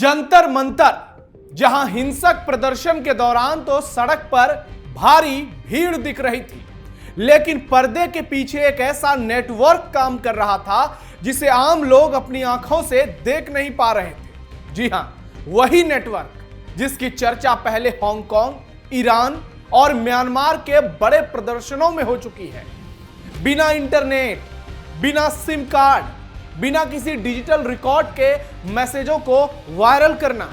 जंतर मंतर, जहां हिंसक प्रदर्शन के दौरान तो सड़क पर भारी भीड़ दिख रही थी, लेकिन पर्दे के पीछे एक ऐसा नेटवर्क काम कर रहा था जिसे आम लोग अपनी आंखों से देख नहीं पा रहे थे। जी हां, वही नेटवर्क जिसकी चर्चा पहले हांगकांग, ईरान और म्यांमार के बड़े प्रदर्शनों में हो चुकी है। बिना इंटरनेट, बिना सिम कार्ड, बिना किसी डिजिटल रिकॉर्ड के मैसेजों को वायरल करना,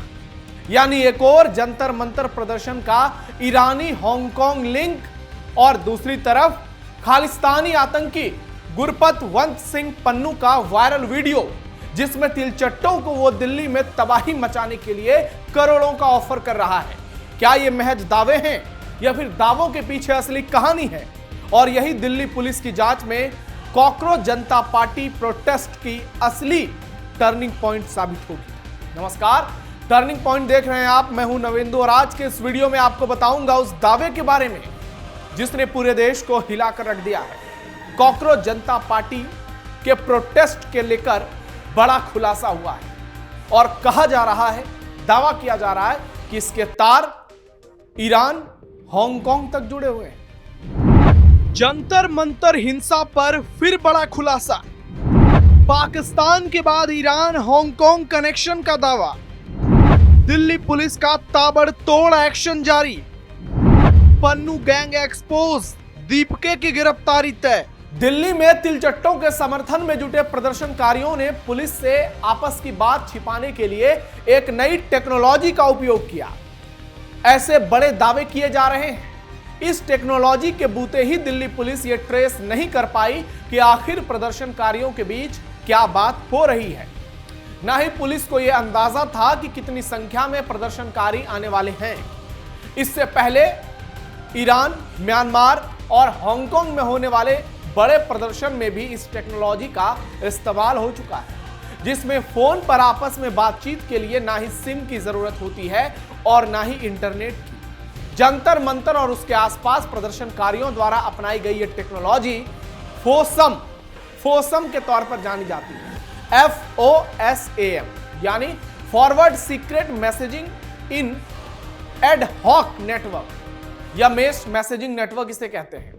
यानी एक और जंतर मंतर प्रदर्शन का ईरानी हांगकांग लिंक, और दूसरी तरफ खालिस्तानी आतंकी गुरपतवंत सिंह पन्नू का वायरल वीडियो जिसमें तिलचट्टों को वो दिल्ली में तबाही मचाने के लिए करोड़ों का ऑफर कर रहा है। क्या ये महज दावे हैं या फिर दावों के पीछे असली कहानी है? और यही दिल्ली पुलिस की जांच में कॉकरोच जनता पार्टी प्रोटेस्ट की असली टर्निंग पॉइंट साबित होगी। नमस्कार, टर्निंग पॉइंट देख रहे हैं आप, मैं हूं नवेंदु और आज के इस वीडियो में आपको बताऊंगा उस दावे के बारे में जिसने पूरे देश को हिलाकर रख दिया है। कॉकरोच जनता पार्टी के प्रोटेस्ट के लेकर बड़ा खुलासा हुआ है और कहा जा रहा है, दावा किया जा रहा है कि इसके तार ईरान, हांगकांग तक जुड़े हुए हैं। जंतर मंतर हिंसा पर फिर बड़ा खुलासा, पाकिस्तान के बाद ईरान हांगकांग कनेक्शन का दावा, दिल्ली पुलिस का ताबड़तोड़ एक्शन जारी, पन्नू गैंग एक्सपोज, दीपके की गिरफ्तारी तय। दिल्ली में तिलचट्टों के समर्थन में जुटे प्रदर्शनकारियों ने पुलिस से आपस की बात छिपाने के लिए एक नई टेक्नोलॉजी का उपयोग किया। ऐसे बड़े दावे किए जा रहे हैं। इस टेक्नोलॉजी के बूते ही दिल्ली पुलिस ये ट्रेस नहीं कर पाई कि आखिर प्रदर्शनकारियों के बीच क्या बात हो रही है। ना ही पुलिस को यह अंदाजा था कि कितनी संख्या में प्रदर्शनकारी आने वाले हैं। इससे पहले ईरान, म्यांमार और हांगकांग में होने वाले बड़े प्रदर्शन में भी इस टेक्नोलॉजी का इस्तेमाल हो चुका है, जिसमें फोन पर आपस में बातचीत के लिए ना ही सिम की जरूरत होती है और ना ही इंटरनेट की। जंतर मंतर और उसके आसपास प्रदर्शनकारियों द्वारा अपनाई गई यह टेक्नोलॉजी फोसम के तौर पर जानी जाती है। FOSAM यानी forward secret messaging in ad hoc network या मेश मैसेजिंग नेटवर्क इसे कहते हैं,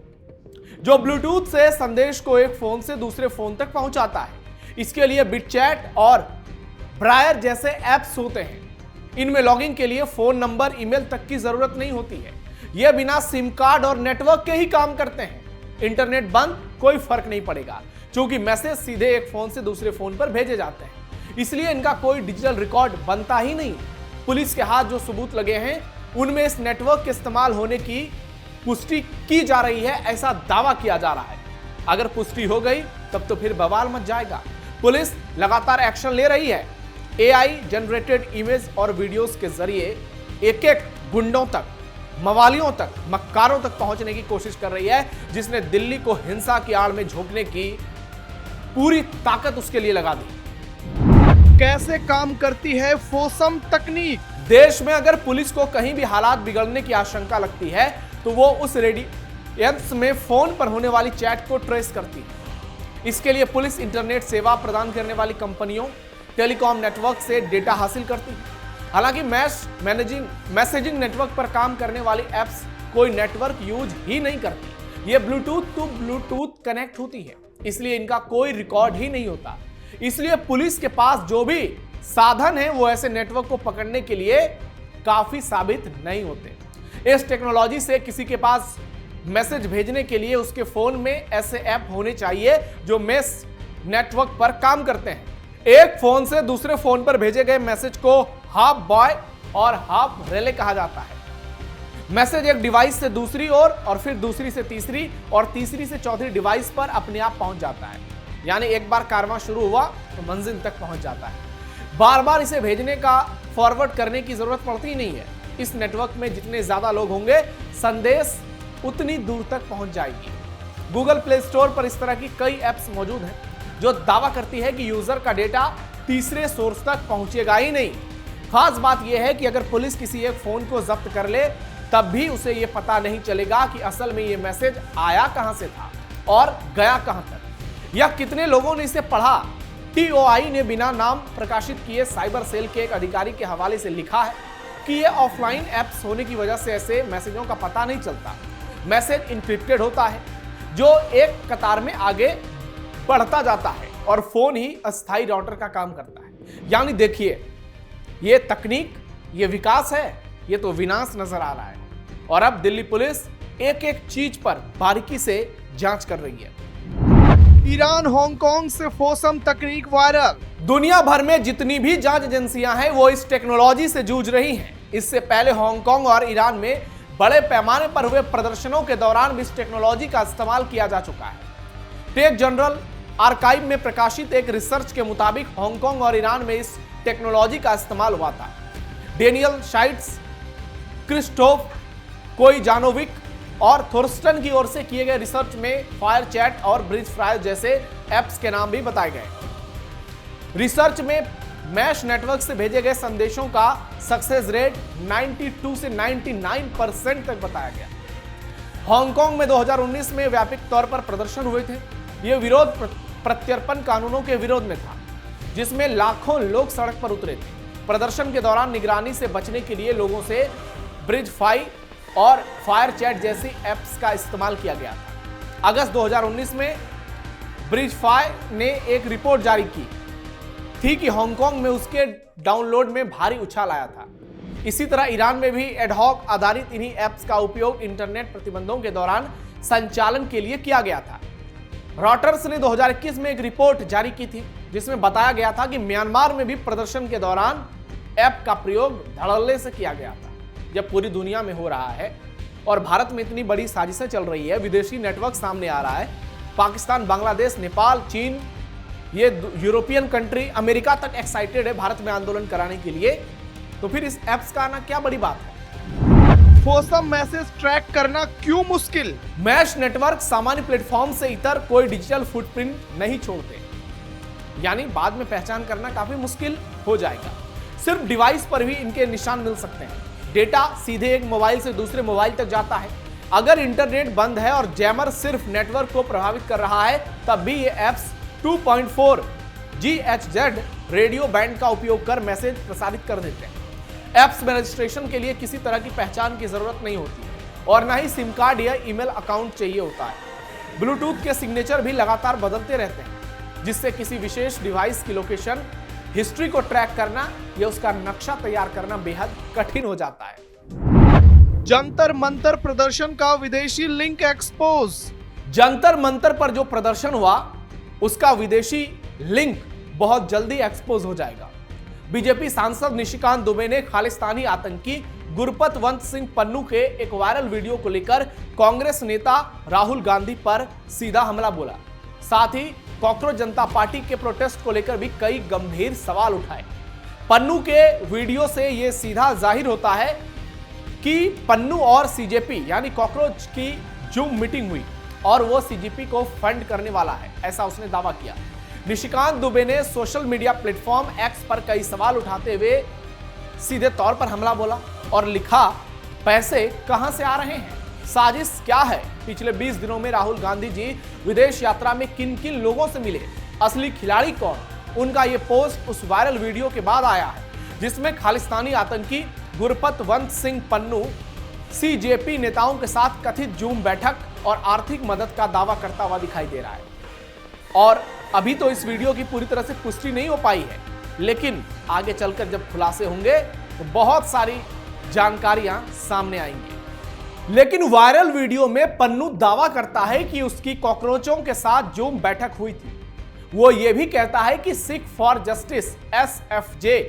जो ब्लूटूथ से संदेश को एक फोन से दूसरे फोन तक पहुंचाता है। इसके लिए बिटचैट और ब्रायर जैसे ऐप्स होते हैं। इनमें लॉगिन के लिए फोन नंबर, ईमेल तक की जरूरत नहीं होती है। यह बिना सिम कार्ड और नेटवर्क के ही काम करते हैं। इंटरनेट बंद, कोई फर्क नहीं पड़ेगा, क्योंकि मैसेज सीधे एक फोन से दूसरे फोन पर भेजे जाते हैं। इसलिए इनका कोई डिजिटल रिकॉर्ड बनता ही नहीं। पुलिस के हाथ जो सबूत लगे हैं उनमें इस नेटवर्क के इस्तेमाल होने की पुष्टि की जा रही है, ऐसा दावा किया जा रहा है। अगर पुष्टि हो गई तब तो फिर बवाल मच जाएगा। पुलिस लगातार एक्शन ले रही है। AI जनरेटेड इमेज और वीडियोस के जरिए एक एक गुंडों तक, मवालियों तक, मक्कारों तक पहुंचने की कोशिश कर रही है, जिसने दिल्ली को हिंसा की आड़ में झोंकने की पूरी ताकत उसके लिए लगा दी। कैसे काम करती है फोसम तकनीक? देश में अगर पुलिस को कहीं भी हालात बिगड़ने की आशंका लगती है तो वो उस रेडियंस में फोन पर होने वाली चैट को ट्रेस करती है। इसके लिए पुलिस इंटरनेट सेवा प्रदान करने वाली कंपनियों, टेलीकॉम नेटवर्क से डेटा हासिल करती है। हालांकि मैसेजिंग नेटवर्क पर काम करने वाली एप्स कोई नेटवर्क यूज ही नहीं करती। ये ब्लूटूथ टू ब्लूटूथ कनेक्ट होती है, इसलिए इनका कोई रिकॉर्ड ही नहीं होता। इसलिए पुलिस के पास जो भी साधन है वो ऐसे नेटवर्क को पकड़ने के लिए काफी साबित नहीं होते। इस टेक्नोलॉजी से किसी के पास मैसेज भेजने के लिए उसके फोन में ऐसे ऐप होने चाहिए जो मेश नेटवर्क पर काम करते हैं। एक फोन से दूसरे फोन पर भेजे गए मैसेज को हाफ बॉय और हाफ रेले कहा जाता है। मैसेज एक डिवाइस से दूसरी ओर और फिर दूसरी से तीसरी और तीसरी से चौथी डिवाइस पर अपने आप पहुंच जाता है। यानी एक बार कारवां शुरू हुआ तो मंजिल तक पहुंच जाता है। बार बार इसे भेजने का, फॉरवर्ड करने की जरूरत पड़ती ही नहीं है। इस नेटवर्क में जितने ज्यादा लोग होंगे, संदेश उतनी दूर तक पहुंच जाएगी। गूगल प्ले स्टोर पर इस तरह की कई ऐप्स मौजूद हैं जो दावा करती है कि यूजर का डेटा तीसरे सोर्स तक पहुंचेगा ही नहीं। खास बात यह है कि अगर पुलिस किसी एक फोन को जब्त कर ले तब भी उसे यह पता नहीं चलेगा कि असल में यह मैसेज आया कहां से था और गया कहां तक, या कितने लोगों ने इसे पढ़ा TOI ने बिना नाम प्रकाशित किए साइबर सेल के एक अधिकारी के हवाले से लिखा है कि ये ऑफलाइन ऐप्स होने की वजह से ऐसे मैसेजों का पता नहीं चलता। मैसेज इंक्रिप्टेड होता है जो एक कतार में आगे बढ़ता जाता है और फोन ही अस्थायी राउटर का काम करता है। यानी देखिए, ये तकनीक, ये विकास है, ये तो विनाश नजर आ रहा है। और अब दिल्ली पुलिस एक एक चीज पर बारीकी से जांच कर रही है। ईरान हांगकांग से फोसम तकनीक वायरल। दुनिया भर में जितनी भी जांच एजेंसियां हैं वो इस टेक्नोलॉजी से जूझ रही हैं। इससे पहले हांगकांग और ईरान में बड़े पैमाने पर हुए प्रदर्शनों के दौरान भी इस टेक्नोलॉजी का इस्तेमाल किया जा चुका है। टेक जनरल आर्काइव में प्रकाशित एक रिसर्च के मुताबिक हांगकांग और ईरान में इस टेक्नोलॉजी का इस्तेमाल हुआ था। डेनियल शाइट्स, क्रिस्टोफ कोइजानोविक और थोर्स्टन की ओर से किए गए रिसर्च में फायर चैट और ब्रिज फ्राई जैसे एप्स के नाम भी बताए गए। रिसर्च में मैश नेटवर्क से भेजे गए संदेशों का सक्सेस रेट 92 से 99% तक बताया गया। हांगकांग में 2019 में व्यापक तौर पर प्रदर्शन हुए थे। यह विरोध प्रत्यर्पण कानूनों के विरोध में था, जिसमें लाखों लोग सड़क पर उतरे थे। प्रदर्शन के दौरान निगरानी से बचने के लिए लोगों से ब्रिज फाई और फायर चैट जैसी एप्स का इस्तेमाल किया गया था। अगस्त 2019 में ब्रिज फाई ने एक रिपोर्ट जारी की थी कि हांगकांग में उसके डाउनलोड में भारी उछाल आया था। इसी तरह ईरान में भी एडहॉक आधारित इन्हीं एप्स का उपयोग इंटरनेट प्रतिबंधों के दौरान संचालन के लिए किया गया था। रॉयटर्स ने 2021 में एक रिपोर्ट जारी की थी जिसमें बताया गया था कि म्यांमार में भी प्रदर्शन के दौरान ऐप का प्रयोग धड़ल्ले से किया गया था। जब पूरी दुनिया में हो रहा है और भारत में इतनी बड़ी साजिशें चल रही है, विदेशी नेटवर्क सामने आ रहा है, पाकिस्तान, बांग्लादेश, नेपाल, चीन, ये यूरोपियन कंट्री, अमेरिका तक एक्साइटेड है भारत में आंदोलन कराने के लिए, तो फिर इस एप्स का आना क्या बड़ी बात है। फोसम मैसेज ट्रैक करना क्यों मुश्किल? मैश नेटवर्क सामान्य प्लेटफॉर्म से इतर कोई डिजिटल फुटप्रिंट नहीं छोड़ते, यानी बाद में पहचान करना काफी मुश्किल हो जाएगा। सिर्फ डिवाइस पर भी इनके निशान मिल सकते हैं। डेटा सीधे एक मोबाइल से दूसरे मोबाइल तक जाता है। अगर इंटरनेट बंद है और जैमर सिर्फ नेटवर्क को प्रभावित कर रहा है, तब भी ये एप्स 2.4 GHz रेडियो बैंड का उपयोग कर मैसेज प्रसारित कर देते हैं। एप्स में रजिस्ट्रेशन के लिए किसी तरह की पहचान की जरूरत नहीं होती और ना ही सिम कार्ड या ईमेल अकाउंट चाहिए होता है। ब्लूटूथ के सिग्नेचर भी लगातार बदलते रहते हैं, जिससे किसी विशेष डिवाइस की लोकेशन हिस्ट्री को ट्रैक करना या उसका नक्शा तैयार करना बेहद कठिन हो जाता है। जंतर मंतर प्रदर्शन का विदेशी लिंक एक्सपोज। जंतर मंतर पर जो प्रदर्शन हुआ उसका विदेशी लिंक बहुत जल्दी एक्सपोज हो जाएगा। बीजेपी सांसद निशिकांत दुबे ने खालिस्तानी आतंकी गुरपतवंत सिंह पन्नू के एक वायरल वीडियो को लेकर कांग्रेस नेता राहुल गांधी पर सीधा हमला बोला। साथ ही कॉकरोच जनता पार्टी के प्रोटेस्ट को लेकर भी कई गंभीर सवाल उठाए। पन्नू के वीडियो से यह सीधा जाहिर होता है कि पन्नू और सीजेपी यानी कॉकरोच की जूम मीटिंग हुई और वो सीजेपी को फंड करने वाला है, ऐसा उसने दावा किया। निशिकांत दुबे ने सोशल मीडिया प्लेटफॉर्म एक्स पर कई सवाल उठाते हुए सीधे तौर पर हमला बोला और लिखा, पैसे कहां से आ रहे हैं, साजिश क्या है, पिछले 20 दिनों में राहुल गांधी जी विदेश यात्रा में किन किन लोगों से मिले, असली खिलाड़ी कौन। उनका यह पोस्ट उस वायरल वीडियो के बाद आया है जिसमें खालिस्तानी आतंकी गुरपतवंत सिंह पन्नू सीजेपी नेताओं के साथ कथित जूम बैठक और आर्थिक मदद का दावा करता हुआ दिखाई दे रहा है। और अभी तो इस वीडियो की पूरी तरह से पुष्टि नहीं हो पाई है, लेकिन आगे चलकर जब खुलासे होंगे तो बहुत सारी जानकारियां सामने आएंगी। लेकिन वायरल वीडियो में पन्नू दावा करता है कि उसकी कॉकरोचों के साथ जूम बैठक हुई थी। वो ये भी कहता है कि सिख फॉर जस्टिस SFJ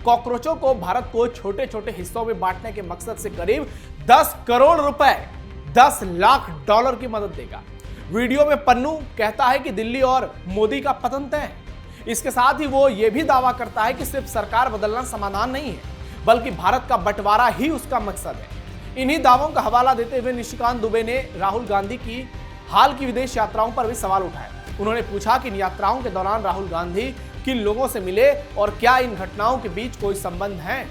कॉकरोचों को भारत को छोटे छोटे हिस्सों में बांटने के मकसद से करीब 10 करोड़ रुपए, 10 लाख डॉलर की मदद देगा। वीडियो में पन्नू कहता है कि दिल्ली और मोदी का पतन तय है। इसके साथ ही वो ये भी दावा करता है कि सिर्फ सरकार बदलना समाधान नहीं है, बल्कि भारत का बंटवारा ही उसका मकसद है। इन्हीं दावों का हवाला देते हुए निशिकांत दुबे ने राहुल गांधी की हाल की विदेश यात्राओं पर भी सवाल उठाए। उन्होंने पूछा कि इन यात्राओं के दौरान राहुल गांधी किन लोगों से मिले और क्या इन घटनाओं के बीच कोई संबंध है।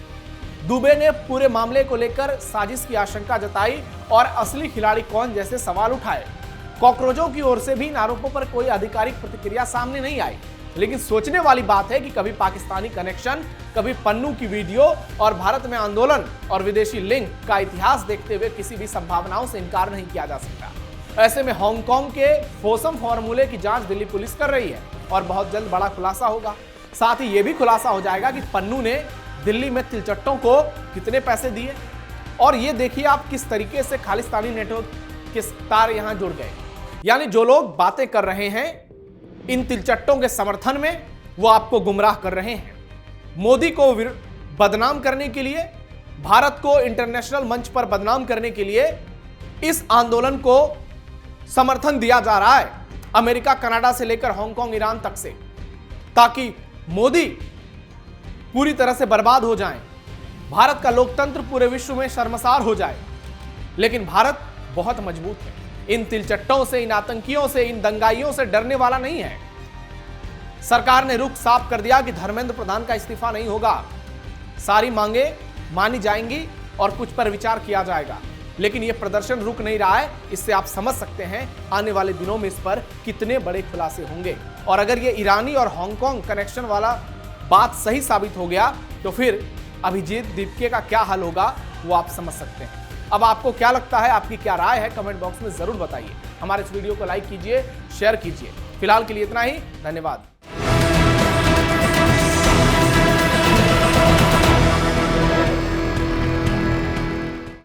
दुबे ने पूरे मामले को लेकर साजिश की आशंका जताई और असली खिलाड़ी कौन जैसे सवाल उठाए। कॉकरोचों की ओर से भी इन आरोपों पर कोई आधिकारिक प्रतिक्रिया सामने नहीं आई, लेकिन सोचने वाली बात है कि कभी पाकिस्तानी कनेक्शन, कभी पन्नू की वीडियो और भारत में आंदोलन और विदेशी लिंक का इतिहास देखते हुए किसी भी संभावनाओं से इनकार नहीं किया जा सकता। ऐसे में हांगकांग के फोसम फॉर्मूले की जांच दिल्ली पुलिस कर रही है और बहुत जल्द बड़ा खुलासा होगा। साथ ही यह भी खुलासा हो जाएगा कि पन्नू ने दिल्ली में तिलचट्टों को कितने पैसे दिए। और ये देखिए आप किस तरीके से खालिस्तानी नेटवर्क के तार यहां जुड़ गए। यानी जो लोग बातें कर रहे हैं इन तिलचट्टों के समर्थन में, वो आपको गुमराह कर रहे हैं। मोदी को बदनाम करने के लिए, भारत को इंटरनेशनल मंच पर बदनाम करने के लिए इस आंदोलन को समर्थन दिया जा रहा है, अमेरिका, कनाडा से लेकर हांगकांग, ईरान तक से, ताकि मोदी पूरी तरह से बर्बाद हो जाएं, भारत का लोकतंत्र पूरे विश्व में शर्मसार हो जाए। लेकिन भारत बहुत मजबूत है, इन तिलचट्टों से, इन आतंकियों से, इन दंगाइयों से डरने वाला नहीं है। सरकार ने रुख साफ कर दिया कि धर्मेंद्र प्रधान का इस्तीफा नहीं होगा, सारी मांगे मानी जाएंगी और कुछ पर विचार किया जाएगा। लेकिन यह प्रदर्शन रुक नहीं रहा है, इससे आप समझ सकते हैं आने वाले दिनों में इस पर कितने बड़े खुलासे होंगे। और अगर यह ईरानी और हांगकांग कनेक्शन वाला बात सही साबित हो गया तो फिर अभिजीत दीपके का क्या हाल होगा वो आप समझ सकते हैं। अब आपको क्या लगता है, आपकी क्या राय है, कमेंट बॉक्स में जरूर बताइए। हमारे इस वीडियो को लाइक कीजिए, शेयर कीजिए। फिलहाल के लिए इतना ही, धन्यवाद।